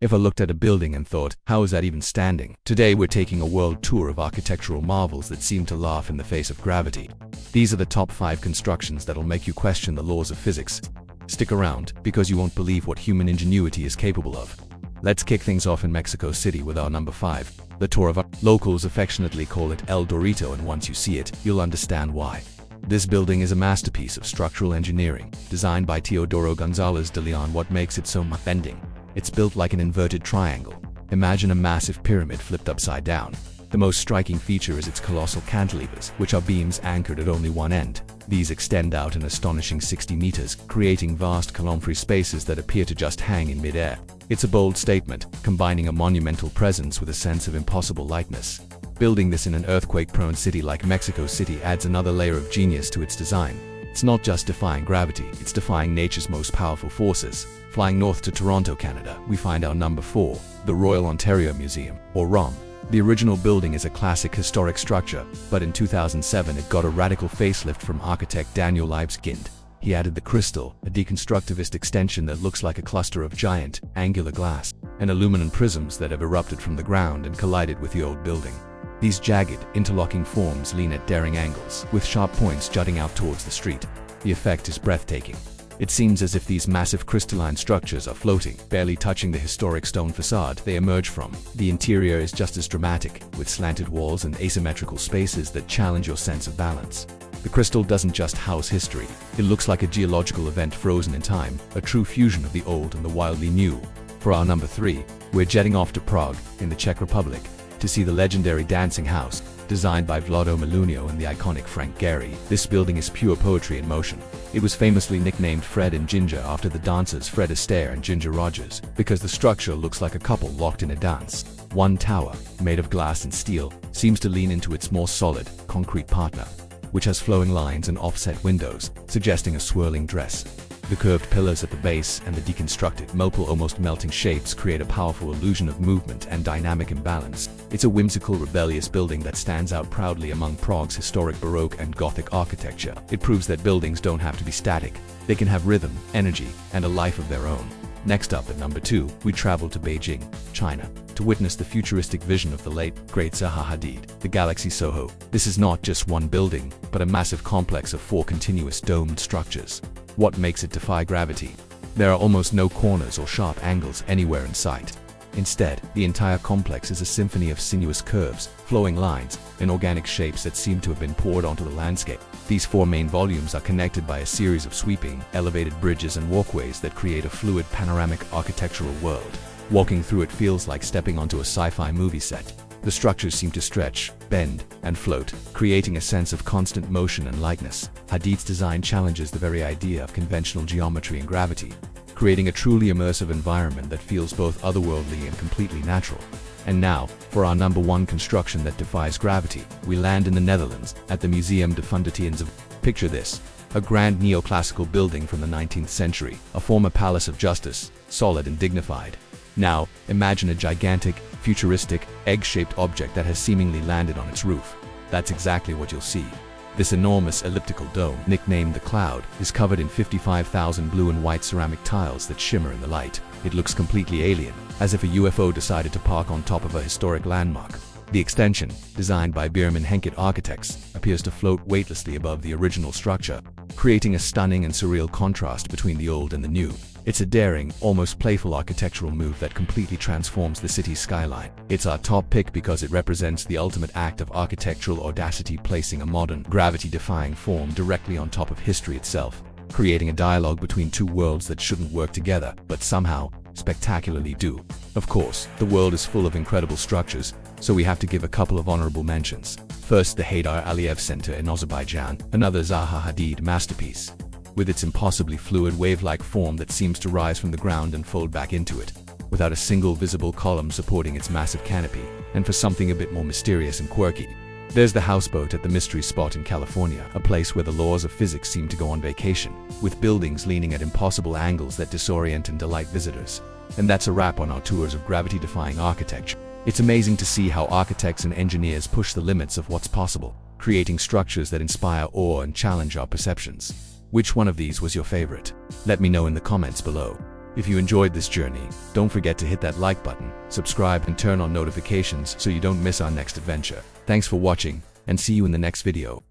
If I looked at a building and thought, how is that even standing? Today we're taking a world tour of architectural marvels that seem to laugh in the face of gravity. These are the top 5 constructions that'll make you question the laws of physics. Stick around, because you won't believe what human ingenuity is capable of. Let's kick things off in Mexico City with our number 5, the Torre. Locals affectionately call it El Dorito, and once you see it, you'll understand why. This building is a masterpiece of structural engineering, designed by Teodoro Gonzalez de Leon. What makes it so mind-bending? It's built like an inverted triangle. Imagine a massive pyramid flipped upside down. The most striking feature is its colossal cantilevers, which are beams anchored at only one end. These extend out an astonishing 60 meters, creating vast column-free spaces that appear to just hang in mid-air. It's a bold statement, combining a monumental presence with a sense of impossible lightness. Building this in an earthquake-prone city like Mexico City adds another layer of genius to its design. It's not just defying gravity, it's defying nature's most powerful forces. Flying north to Toronto, Canada, we find our number 4, the Royal Ontario Museum, or ROM. The original building is a classic historic structure, but in 2007 it got a radical facelift from architect Daniel Libeskind. He added the Crystal, a deconstructivist extension that looks like a cluster of giant, angular glass, and aluminum prisms that have erupted from the ground and collided with the old building. These jagged, interlocking forms lean at daring angles, with sharp points jutting out towards the street. The effect is breathtaking. It seems as if these massive crystalline structures are floating, barely touching the historic stone facade they emerge from. The interior is just as dramatic, with slanted walls and asymmetrical spaces that challenge your sense of balance. The crystal doesn't just house history, it looks like a geological event frozen in time, a true fusion of the old and the wildly new. For our number 3, we're jetting off to Prague, in the Czech Republic, to see the legendary dancing house, designed by Vlado Milunio and the iconic Frank Gehry. This building is pure poetry in motion. It was famously nicknamed Fred and Ginger after the dancers Fred Astaire and Ginger Rogers, because the structure looks like a couple locked in a dance. One tower, made of glass and steel, seems to lean into its more solid, concrete partner, which has flowing lines and offset windows, suggesting a swirling dress. The curved pillars at the base and the deconstructed, multiple almost melting shapes create a powerful illusion of movement and dynamic imbalance. It's a whimsical, rebellious building that stands out proudly among Prague's historic Baroque and Gothic architecture. It proves that buildings don't have to be static. They can have rhythm, energy, and a life of their own. Next up at number 2, we travel to Beijing, China, to witness the futuristic vision of the late, great Zaha Hadid, the Galaxy Soho. This is not just one building, but a massive complex of 4 continuous domed structures. What makes it defy gravity? There are almost no corners or sharp angles anywhere in sight. Instead, the entire complex is a symphony of sinuous curves, flowing lines, and organic shapes that seem to have been poured onto the landscape. These 4 main volumes are connected by a series of sweeping, elevated bridges and walkways that create a fluid, panoramic architectural world. Walking through it feels like stepping onto a sci-fi movie set. The structures seem to stretch, bend, and float, creating a sense of constant motion and lightness. Hadid's design challenges the very idea of conventional geometry and gravity, creating a truly immersive environment that feels both otherworldly and completely natural. And now, for our number 1 construction that defies gravity, we land in the Netherlands, at the Museum de Fondations of. Picture this: a grand neoclassical building from the 19th century, a former palace of justice, solid and dignified. Now, imagine a gigantic, futuristic, egg-shaped object that has seemingly landed on its roof. That's exactly what you'll see. This enormous elliptical dome, nicknamed the Cloud, is covered in 55,000 blue and white ceramic tiles that shimmer in the light. It looks completely alien, as if a UFO decided to park on top of a historic landmark. The extension, designed by Biermann Henket architects, appears to float weightlessly above the original structure, creating a stunning and surreal contrast between the old and the new. It's a daring, almost playful architectural move that completely transforms the city's skyline. It's our top pick because it represents the ultimate act of architectural audacity, placing a modern, gravity-defying form directly on top of history itself, creating a dialogue between 2 worlds that shouldn't work together, but somehow, spectacularly do. Of course, the world is full of incredible structures, so we have to give a couple of honorable mentions. First, the Heydar Aliyev Center in Azerbaijan, another Zaha Hadid masterpiece. With its impossibly fluid wave-like form that seems to rise from the ground and fold back into it, without a single visible column supporting its massive canopy. And for something a bit more mysterious and quirky, there's the houseboat at the Mystery Spot in California, a place where the laws of physics seem to go on vacation, with buildings leaning at impossible angles that disorient and delight visitors. And that's a wrap on our tours of gravity-defying architecture. It's amazing to see how architects and engineers push the limits of what's possible, creating structures that inspire awe and challenge our perceptions. Which one of these was your favorite? Let me know in the comments below. If you enjoyed this journey, don't forget to hit that like button, subscribe and turn on notifications so you don't miss our next adventure. Thanks for watching, and see you in the next video.